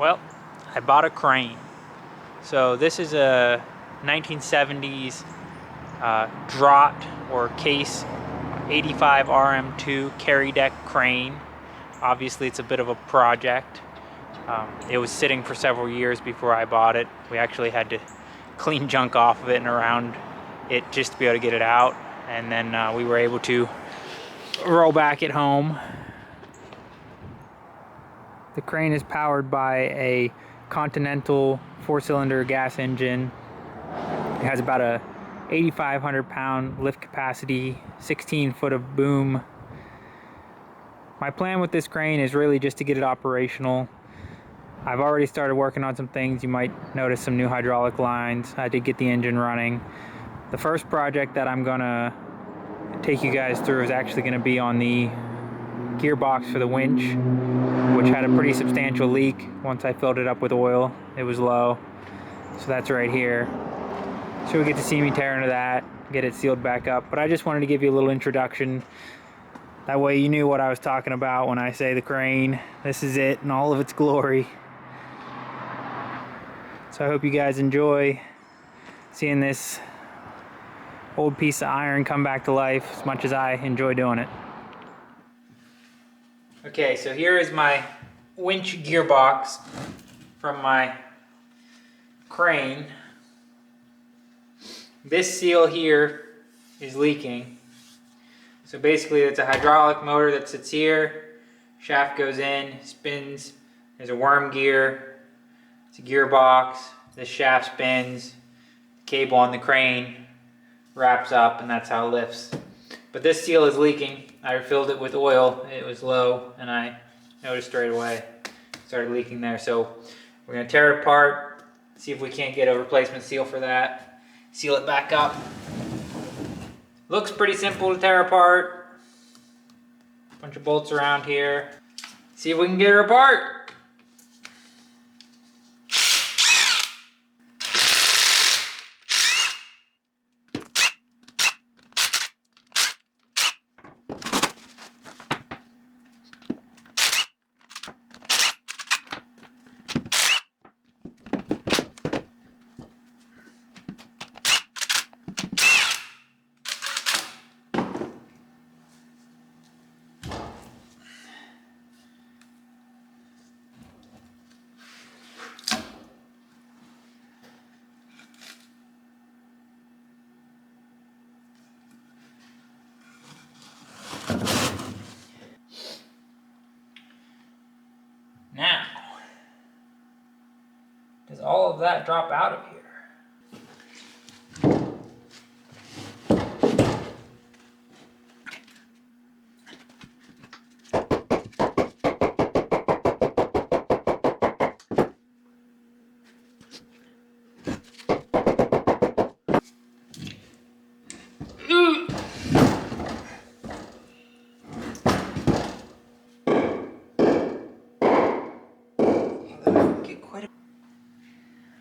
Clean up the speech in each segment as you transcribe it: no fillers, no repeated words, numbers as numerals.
Well, I bought a crane. So this is a 1970s Drott or Case 85 RM2 carry deck crane. Obviously it's a bit of a project. It was sitting for several years before I bought it. We actually had to clean junk off of it and around it just to be able to get it out. And then we were able to roll back at home. The crane is powered by a Continental 4-cylinder gas engine. It has about a 8,500 pound lift capacity, 16 foot of boom. My plan with this crane is really just to get it operational. I've already started working on some things. You might notice some new hydraulic lines. I did get the engine running. The first project that I'm gonna take you guys through is actually gonna be on the gearbox for the winch, which had a pretty substantial leak. Once I filled it up with oil, it was low. So that's right here. So we get to see me tear into that, get it sealed back up. But I just wanted to give you a little introduction. That way you knew what I was talking about when I say the crane. This is it in all of its glory. So I hope you guys enjoy seeing this old piece of iron come back to life as much as I enjoy doing it. Okay, so here is my winch gearbox from my crane. This seal here is leaking. So basically it's a hydraulic motor that sits here, shaft goes in, spins, there's a worm gear, it's a gearbox, this shaft spins, the cable on the crane wraps up, and that's how it lifts. But this seal is leaking. I refilled it with oil, it was low, and I noticed straight away it started leaking there. So we're going to tear it apart, see if we can't get a replacement seal for that, seal it back up. Looks pretty simple to tear apart. Bunch of bolts around here. See if we can get her apart. Now, does all of that drop out of here?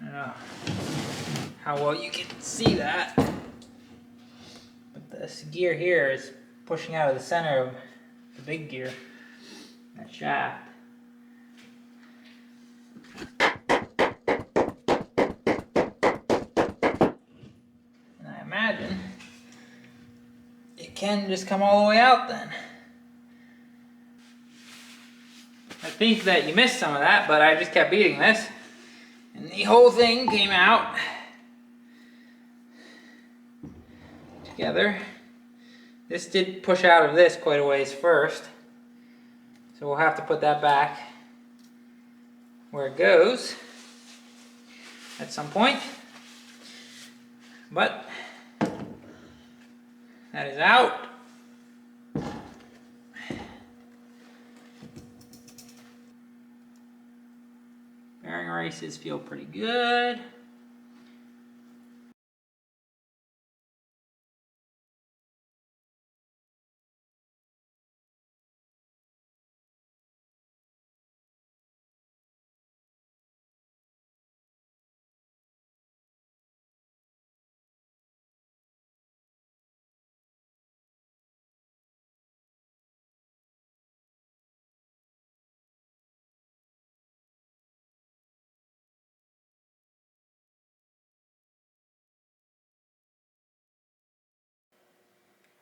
I don't know how well you can see that, but this gear here is pushing out of the center of the big gear, that shaft. And I imagine it can just come all the way out then. I think that you missed some of that, but I just kept beating this, and the whole thing came out together. This did push out of this quite a ways first, so we'll have to put that back where it goes at some point. But that is out. Bearing races feel pretty good.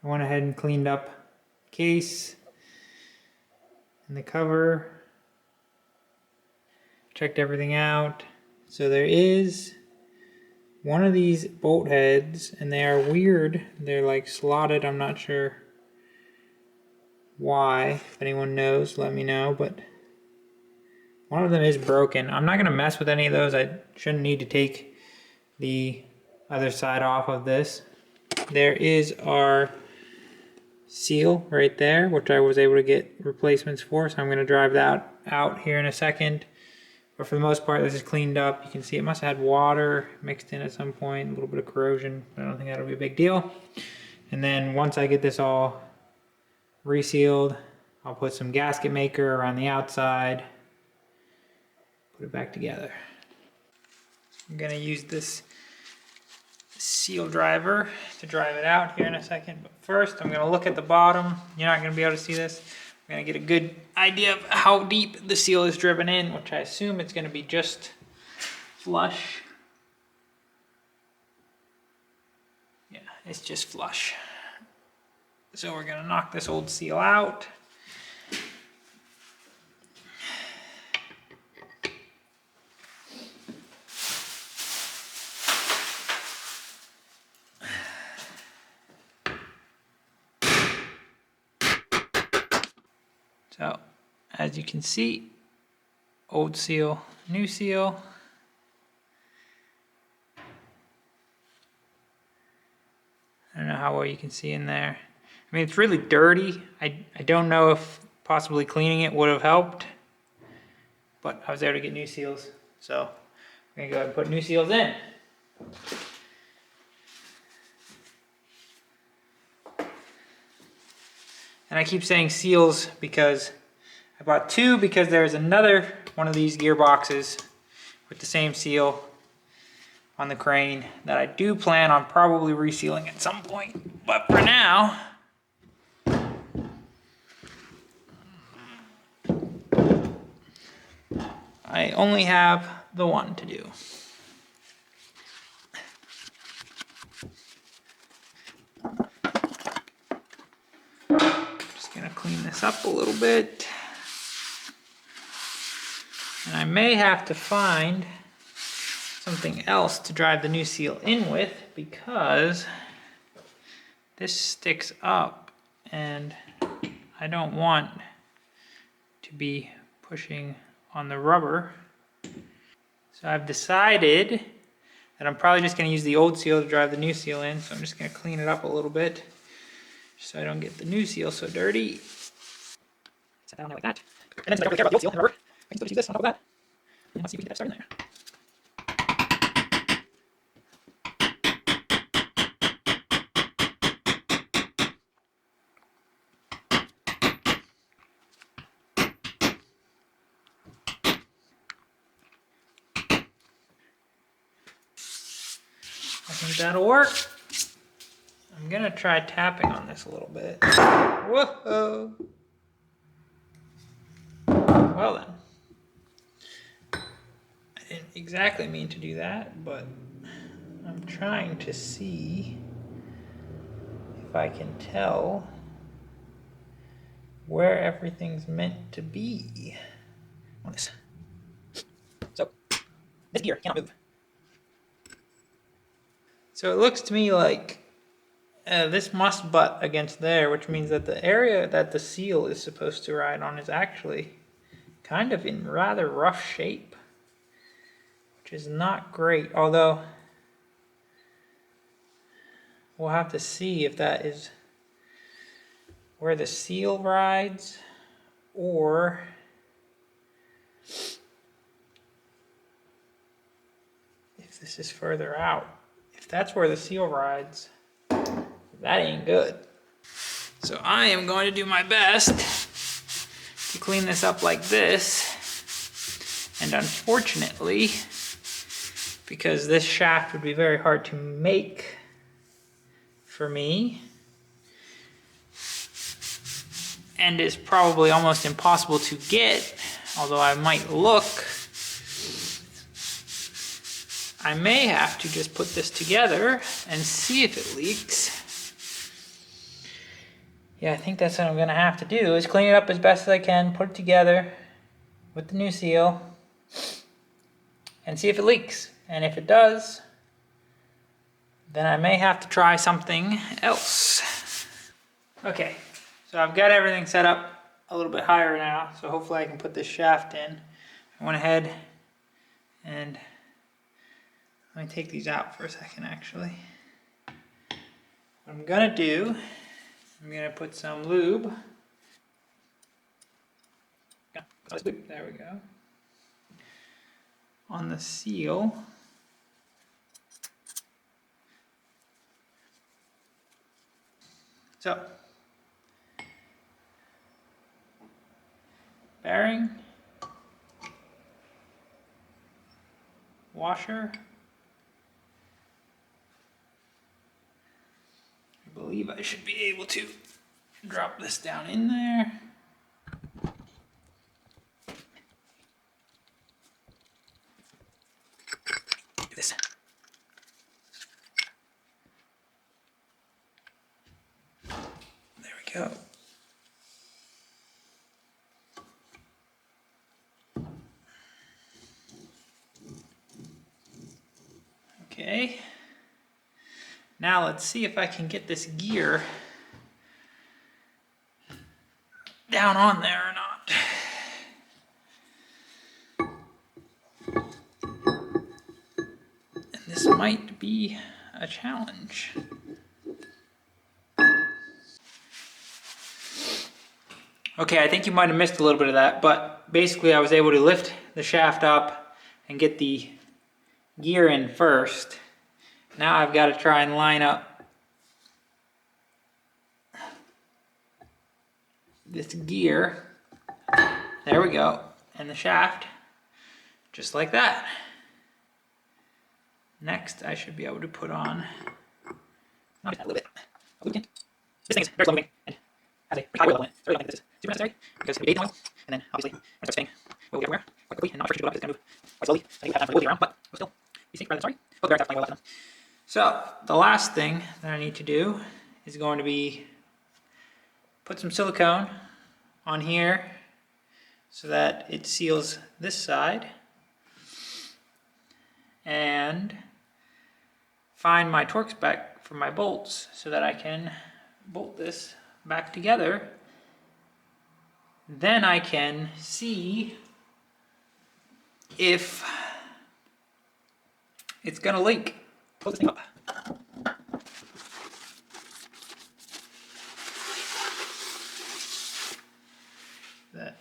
I went ahead and cleaned up the case and the cover. Checked everything out. So there is one of these bolt heads, and they are weird. They're like slotted. I'm not sure why. If anyone knows, let me know. But one of them is broken. I'm not going to mess with any of those. I shouldn't need to take the other side off of this. There is our seal right there, which I was able to get replacements for. So I'm going to drive that out here in a second. But for the most part, this is cleaned up. You can see it must have had water mixed in at some point, a little bit of corrosion. I don't think that'll be a big deal. And then once I get this all resealed, I'll put some gasket maker around the outside, put it back together. I'm gonna use this seal driver to drive it out here in a second. But first, I'm gonna look at the bottom. You're not gonna be able to see this. I'm gonna get a good idea of how deep the seal is driven in, which I assume it's gonna be just flush. Yeah, it's just flush. So we're gonna knock this old seal out. So, as you can see, old seal, new seal. I don't know how well you can see in there. I mean, it's really dirty. I don't know if possibly cleaning it would have helped, but I was there to get new seals. So, I'm gonna go ahead and put new seals in. And I keep saying seals because I bought two, because there's another one of these gearboxes with the same seal on the crane that I do plan on probably resealing at some point. But for now, I only have the one to do. Gonna clean this up a little bit, and I may have to find something else to drive the new seal in with, because this sticks up and I don't want to be pushing on the rubber. So I've decided that I'm probably just going to use the old seal to drive the new seal in, so I'm just going to clean it up a little bit so I don't get the new seal so dirty. Set that on there like that. And then since I don't really care about the old seal, remember, I can still just use this on top of that. And let's see if we can get that started in there. I think that'll work. I'm gonna try tapping on this a little bit. Whoa! Well then. I didn't exactly mean to do that, but I'm trying to see if I can tell where everything's meant to be on this. So, this gear cannot move. So it looks to me like this must butt against there, which means that the area that the seal is supposed to ride on is actually kind of in rather rough shape, which is not great. Although, we'll have to see if that is where the seal rides, or if this is further out. If that's where the seal rides, that ain't good. So I am going to do my best to clean this up like this. And unfortunately, because this shaft would be very hard to make for me, and is probably almost impossible to get, although I might look, I may have to just put this together and see if it leaks. Yeah, I think that's what I'm gonna have to do, is clean it up as best as I can, put it together with the new seal, and see if it leaks. And if it does, then I may have to try something else. Okay, so I've got everything set up a little bit higher now, so hopefully I can put this shaft in. I went ahead and let me take these out for a second actually. What I'm gonna do, I'm gonna put some lube. There we go. On the seal. So, bearing, washer. I believe I should be able to drop this down in there. Do this. There we go. Okay. Now let's see if I can get this gear down on there or not. And this might be a challenge. Okay, I think you might have missed a little bit of that, but basically I was able to lift the shaft up and get the gear in first. Now I've got to try and line up this gear. There we go. And the shaft, just like that. Next, I should be able to put on a little bit of lubricant. This thing is very slow moving and has a pretty high oil in it. So I really don't think this is super necessary because we ate the oil, and then obviously when it starts spinning, oil will get everywhere quite quickly and not friction build up. It's going to move quite slowly. I think we have time for the oil around, but we'll still be safe rather than sorry. Both bears have plenty of oil left in them. So the last thing that I need to do is going to be put some silicone on here so that it seals this side, and find my torque spec for my bolts so that I can bolt this back together. Then I can see if it's gonna leak. Close this thing up. That.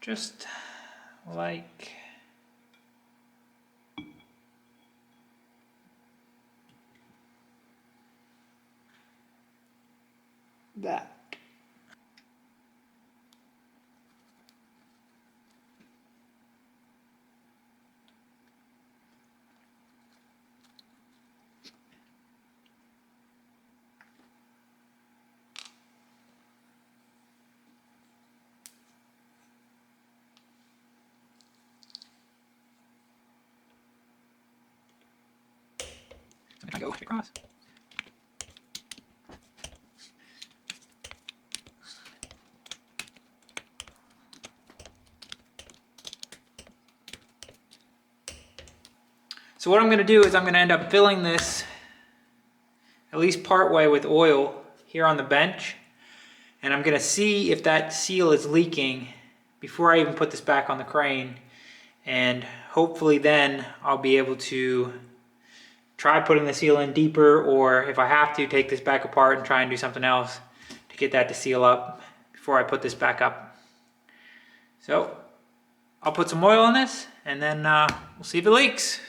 Just like that. I go across. So what I'm going to do is I'm going to end up filling this at least part way with oil here on the bench, and I'm going to see if that seal is leaking before I even put this back on the crane, and hopefully then I'll be able to try putting the seal in deeper, or if I have to, take this back apart and try and do something else to get that to seal up before I put this back up. So I'll put some oil in this and then we'll see if it leaks.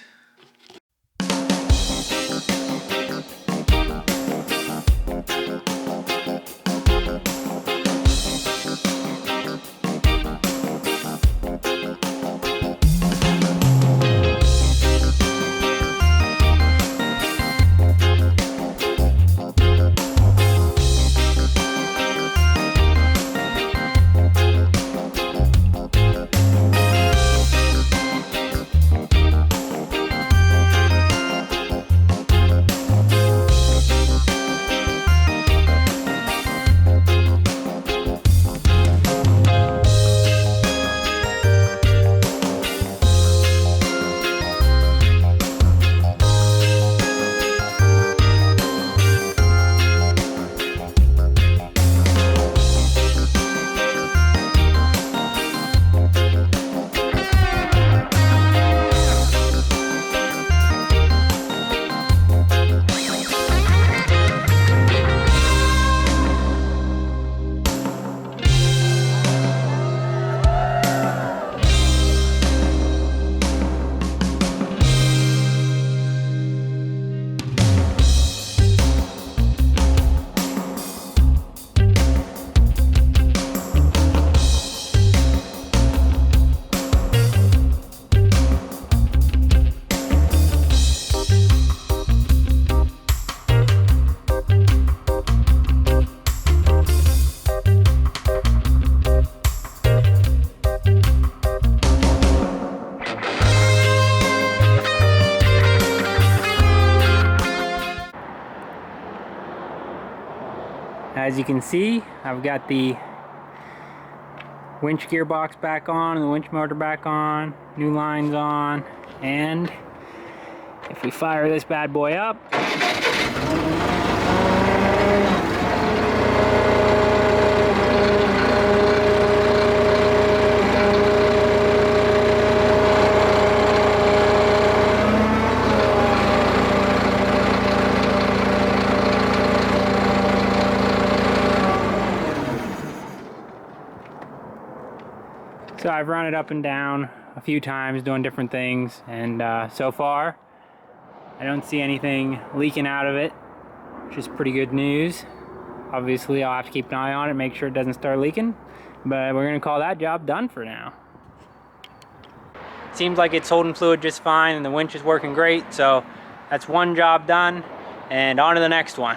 as you can see, I've got the winch gearbox back on and the winch motor back on, new lines on, and if we fire this bad boy up, so I've run it up and down a few times doing different things, and so far I don't see anything leaking out of it, which is pretty good news. Obviously I'll have to keep an eye on it, make sure it doesn't start leaking, but we're gonna call that job done for now. Seems like it's holding fluid just fine and the winch is working great, so that's one job done, and on to the next one.